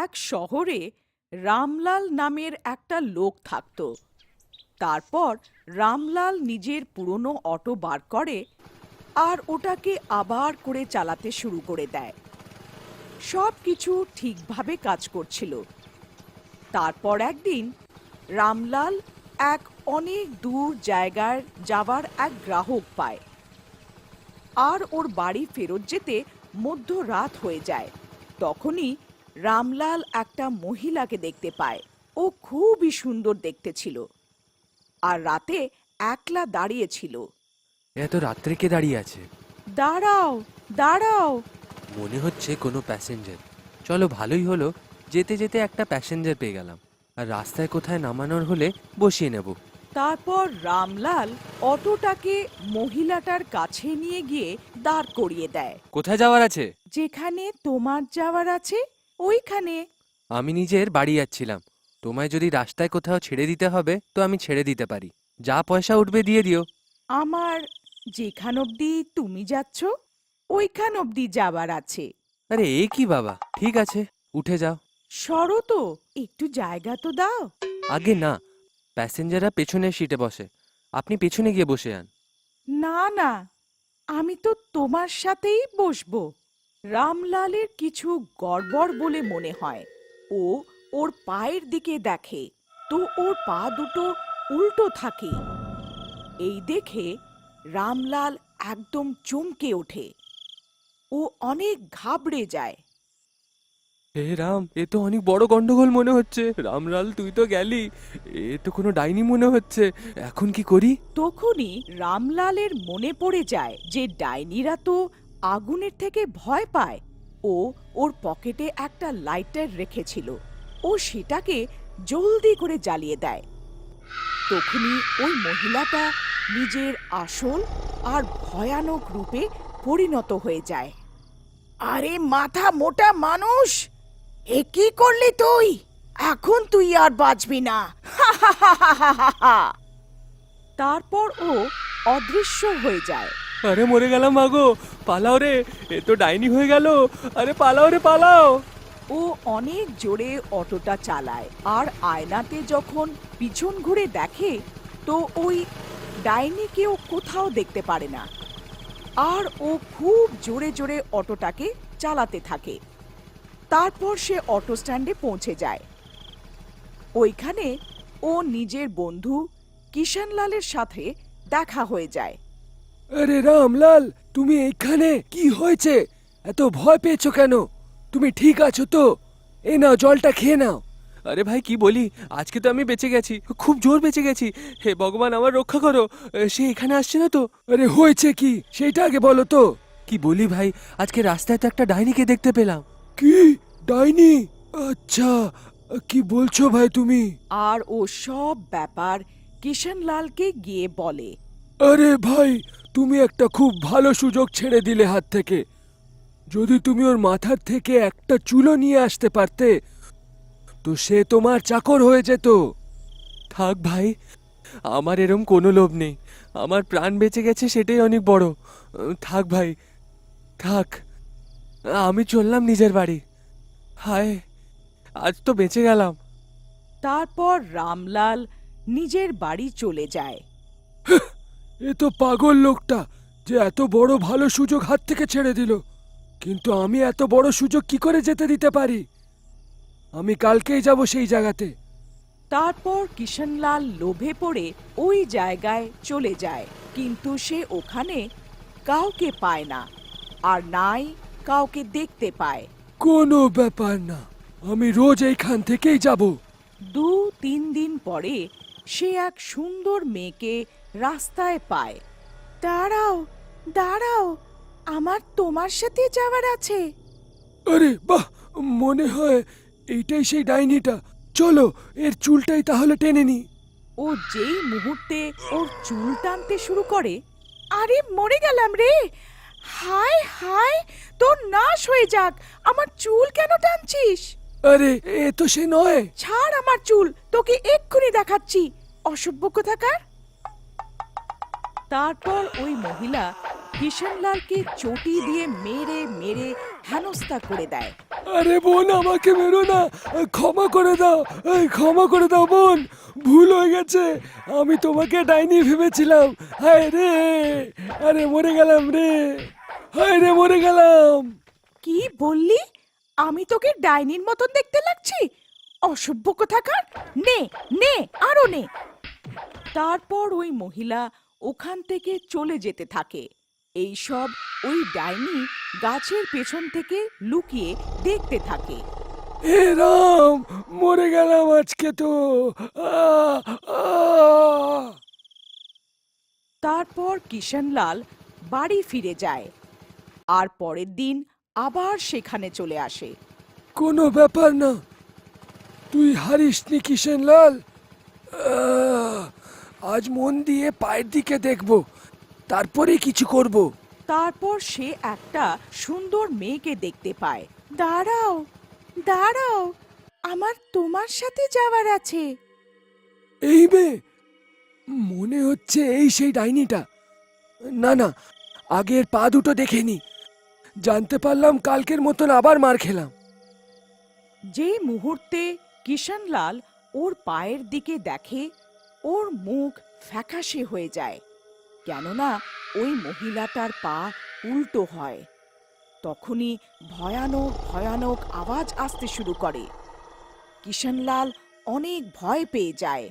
এক শহরে রামলাল নামের একটা লোক থাকত। তারপর রামলাল নিজের পুরনো অটো বার করে আর ওটাকে আবার করে চালাতে শুরু করে দেয়। সব কিছু ঠিকভাবে কাজ করছিল। তারপর একদিন রামলাল এক অনেক দূর জায়গায় যাওয়ার এক গ্রাহক পায় আর ওর বাড়ি ফেরত যেতে মধ্যরাত হয়ে যায়। তখনই রামলাল একটা মহিলাকে দেখতে পায়। ও খুবই সুন্দর দেখতে ছিল আর রাতে একলা দাঁড়িয়ে ছিল। এত রাত্রে কে দাঁড়িয়ে আছে? দাঁড়াও দাঁড়াও, মনে হচ্ছে কোনো প্যাসেঞ্জার। চলো, ভালোই হলো, যেতে যেতে একটা প্যাসেঞ্জার পেয়ে গেলাম। আর রাস্তায় কোথায় নামানোর হলে বসিয়ে নেব। তারপর রামলাল অটোটাকে মহিলাটার কাছে নিয়ে গিয়ে দাঁড় করিয়ে দেয়। কোথায় যাওয়ার আছে? যেখানে তোমার যাওয়ার আছে ওইখানে। আমি নিজের বাড়ি যাচ্ছিলাম। তোমায় যদি রাস্তায় কোথাও ছেড়ে দিতে হবে তো আমি ছেড়ে দিতে পারি। যা পয়সা উঠবে দিয়ে দিও। আমার যেখান অবধি তুমি যাচ্ছ ওইখান অবধি যাবার আছে। আরে এ কি বাবা, ঠিক আছে, উঠে যাও। সরো তো, একটু জায়গা তো দাও। আগে না, প্যাসেঞ্জাররা পেছনের সিটে বসে, আপনি পেছনে গিয়ে বসে যান। না না, আমি তো তোমার সাথেই বসবো। রামলালের কিছু গড়বড় বলে মনে হয়। ও ওর পায়ের দিকে দেখে তো ওর পা দুটো উল্টো থাকে। এই দেখে রামলাল একদম চমকে ওঠে। ও অনেক ঘাবড়ে যায়। হে রাম, এ তো অনেক বড় গন্ডগোল মনে হচ্ছে। রামলাল, তুই তো গেলি, এ তো কোনো ডাইনি মনে হচ্ছে। এখন কি করি? তখনই রামলালের মনে পড়ে যায় যে ডাইনিরা তো আগুনের থেকে ভয় পায়। ও ওর পকেটে একটা লাইটার রেখেছিল। ও সেটাকে জলদি করে জ্বালিয়ে দেয়। তখনই ওই মহিলাটা নিজের আসল আর ভয়ানক রূপে পরিণত হয়ে যায়। আরে মাথা মোটা মানুষ, এ কি করলি তুই? এখন তুই আর বাঁচবি না। তারপর ও অদৃশ্য হয়ে যায়। আরে মরে গেলাম মাগো, পালাও রে, এ তো ডাইনি হয়ে গেল। আরে পালাও রে, পালাও। ও অনেক জোরে অটোটা চালায় আর আয়নাতে যখন পিছন ঘুরে দেখে তো ওই ডাইনিকেও কোথাও দেখতে পারে না। আর ও খুব জোরে জোরে অটোটাকে চালাতে থাকে। তারপর সে অটো স্ট্যান্ডে পৌঁছে যায়। ওইখানে ও নিজের বন্ধু কিষানলালের সাথে দেখা হয়ে যায়। আরে রামলাল, তুমি এইখানে? কি হয়েছে? এত ভয় পেয়েছো কেন? তুমি ঠিক আছো তো? এই নাও, জলটা খেয়ে নাও। আরে ভাই, কি বলি, আজকে তো আমি বেঁচে গেছি, খুব জোর বেঁচে গেছি। হে ভগবান, আমার রক্ষা করো। সে এখানে আসছে না তো? আরে হয়েছে কি সেইটা আগে বলো তো। কি বলি ভাই, আজকে রাস্তায় তো একটা ডাইনিকে দেখতে পেলাম। কি? ডাইনি? আচ্ছা, কি বলছো ভাই তুমি? আর ও সব ব্যাপার কিষানলালকে গিয়ে বলে। আরে ভাই, তুমি একটা খুব ভালো সুযোগ ছেড়ে দিলে হাত থেকে। যদি তুমি ওর মাথার থেকে একটা চুলো নিয়ে আসতে পারতে তো সে তোমার চাকর হয়ে যেত। থাক ভাই, আমার এরম কোনো লোভ নেই। আমার প্রাণ বেঁচে গেছে, সেটাই অনেক বড়। থাক ভাই, থাক, আমি চললাম নিজের বাড়ি। হায়, আজ তো বেঁচে গেলাম। তারপর রামলাল নিজের বাড়ি চলে যায়। এ তো পাগল লোকটা, যে এত বড় ভালো সুযোগ হাত থেকে ছেড়ে দিল। কিন্তু আমি এত বড় সুযোগ কি করে যেতে দিতে পারি? আমি কালকেই যাব সেই জায়গাতে। তারপর কিষানলাল লোভে পড়ে ওই জায়গায় চলে যায়। কিন্তু সে ওখানে কাউকে পায় না আর নাই কাউকে দেখতে পায়। কোনো ব্যাপার না, আমি রোজ এইখান থেকেই যাব। 2-3 দিন পরে সে এক সুন্দর মেয়েকে রাস্তায় পায়। দাঁড়াও দাঁড়াও, আমার তোমার সাথে যাওয়ার আছে। আরে বাহ, মনে হয় এইটাই সেই ডাইনিটা। চলো, এর চুলটাই তাহলে টেনে নি। ও যেই মুহূর্তে ওর চুল টানতে শুরু করে, আরে মরে গেলাম রে! হায় হায়, তোর নাশ হয়ে যাক! আমার চুল কেন টানছিস? আরে এ তো সে নয়। ছাড় আমার চুল, তোকে এক্ষুনি দেখাচ্ছি, অসভ্য কোথাকার! তারপর ওই মহিলা কিষানলালকে চটি দিয়ে মেরে মেরে হেনস্থা করে দেয়। আরে বোন, আমাকে মেরো না, ক্ষমা করে দাও, ক্ষমা করে দাও বোন, ভুল হয়ে গেছে, আমি তোমাকে ডাইনি ভেবেছিলাম। হায় রে, আরে মরে গেলাম রে, হায় রে মরে গেলাম। কি বললি? আমি তোকে ডাইনির মতন দেখতে লাগছি? অসভ্য কোথাকার! নে নে, আরো নে। তারপর ওই মহিলা ওখান থেকে চলে যেতে থাকে। এইসব ওই ডাইনি গাছের পেছন থেকে লুকিয়ে দেখতে থাকে। হে রাম, মরে গেলাম আজকে তো। আহ, আহ। তারপর কিষানলাল বাড়ি ফিরে যায় আর পরের দিন আবার সেখানে চলে আসে। কোনো ব্যাপার না, তুই হারিসনি কিষেনলাল। আজ মন দিয়ে পায়ের দিকে দেখব, তারপরে কিছু করব। তারপর সে একটা সুন্দর মেয়েকে দেখতে পায়। দাঁড়াও দাঁড়াও, আমার তোমার সাথে যাওয়ার আছে। এই মেয়ে, মনে হচ্ছে এই সেই ডাইনিটা। না না, আগের পা দুটো দেখেনি, জানতে পারলাম কালকের মতন আবার মার খেলাম। যে মুহূর্তে কিষানলাল ওর পায়ের দিকে দেখে, ওর মুখ ফ্যাকাশে হয়ে যায়, কেননা ওই মহিলাটার পা উল্টো হয়। তখনই ভয়ানক ভয়ানক আওয়াজ আসতে শুরু করে। কিষানলাল অনেক ভয় পেয়ে যায়।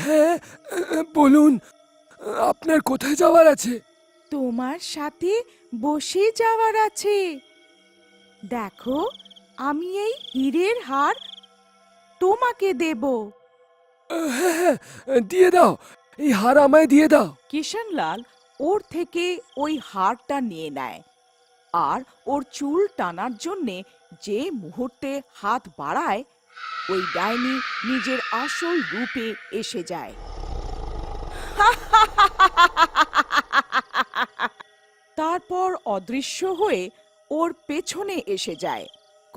হ্যাঁ, বলুন, আপনার কোথায় যাওয়ার আছে? তোমার সাথে বসে যাওয়ার আছে। দেখো, আমি এই হীরের হার তোমাকে দেব। হ্যাঁ হ্যাঁ, দিয়ে দাও, এই হার আমায় দিয়ে দাও। কিষানলাল ওর থেকে ওই হারটা নিয়ে নেয় আর ওর চুল টানার জন্যে যে মুহূর্তে হাত বাড়ায়, ওই ডাইনি নিজের আসল রূপে এসে যায়। তারপর অদৃশ্য হয়ে ওর পেছনে এসে যায়,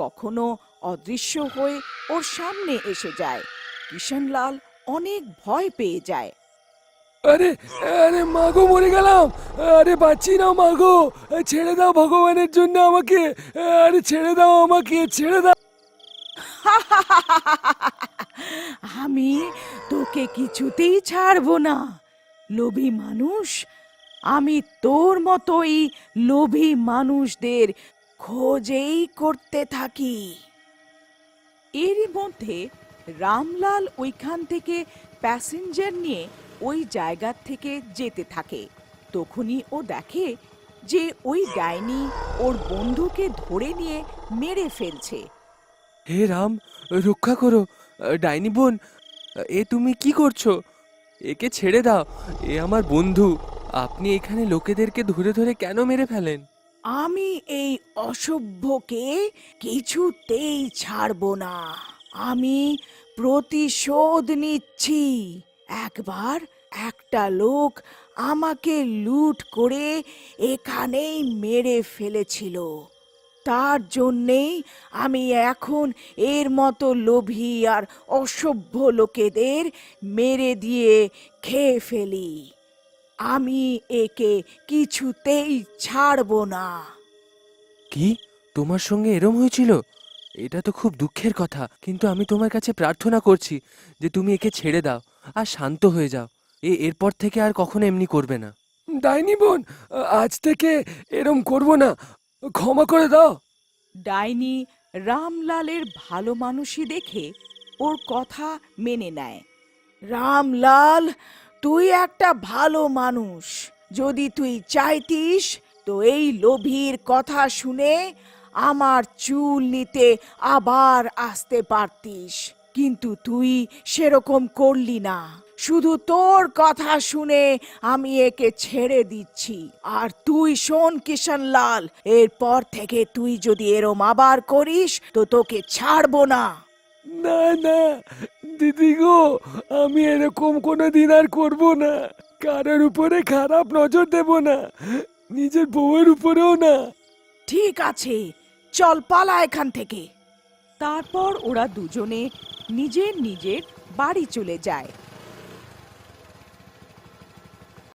কখনো অদৃশ্য হয়ে ওর সামনে এসে যায়। কিষানলাল অনেক ভয় পেয়ে যায়। আরে, আরে মাগো, মরে গেলাম, আরে বাঁচি না মাগো, ছেড়ে দাও ভগবানের জন্য আমাকে, আরে ছেড়ে দাও আমাকে, ছেড়ে দাও। আমি তোকে কিছুতেই ছাড়বো না, লোভী মানুষ। আমি তোর মতোই লোভী মানুষদের খোঁজেই করতে থাকি। এরই মধ্যে রামলাল ওইখান থেকে প্যাসেঞ্জার নিয়ে ওই জায়গা থেকে যেতে থাকে। তখনই ও দেখে যে ওই ডাইনি ওর বন্ধুকে ধরে নিয়ে মেরে ফেলছে। হে রাম, রক্ষা করো। ডাইনি বোন, এ তুমি কি করছো? একে ছেড়ে দাও, এ আমার বন্ধু। আপনি এখানে লোকেদেরকে ধরে ধরে কেন মেরে ফেলেন? আমি এই অসভ্যকে কিছুতেই ছাড়বো না। আমি প্রতিশোধ নিচ্ছি। একবার একটা লোক আমাকে লুট করে এখানেই মেরে ফেলেছিল। তার জন্যেই আমি এখন এর মতো লোভী আর অসভ্য লোকেদের মেরে দিয়ে খেয়ে ফেলি। আমি একে কিছুতেই ছাড়বো না। কি, তোমার সঙ্গে এরম হয়েছিল? এটা তো খুব দুঃখের কথা, কিন্তু আমি তোমার কাছে প্রার্থনা করছি যে তুমি একে ছেড়ে দাও আর শান্ত হয়ে যাও। এরপর থেকে আর কখনো এমনি করবে না। ডাইনি বোন, আজ থেকে এরম করব না, ক্ষমা করে দাও। ডাইনি রামলালের ভালো মানুষই দেখে ওর কথা মেনে নেয়। রামলাল, তুই একটা ভালো মানুষ। যদি তুই চাইতিস তো এই লোভীর কথা শুনে আমার চুল নিতে আবার আসতে পারতিস, কিন্তু তুই সেরকম করলি না। শুধু তোর কথা শুনে আমি একে ছেড়ে দিচ্ছি। আর তুই শোন কিষানলাল, এরপর থেকে তুই যদি এরম আবার করিস তো তোকে ছাড়বো না। না না দিদি গো, আমি এরকম কোনো দিন আর করব না। কারোর উপরে খারাপ নজর দেব না, নিজের বউয়ের উপরেও না। ঠিক আছে, চল পালা এখান থেকে। তারপর ওরা দুজনে নিজের নিজের বাড়ি চলে যায়।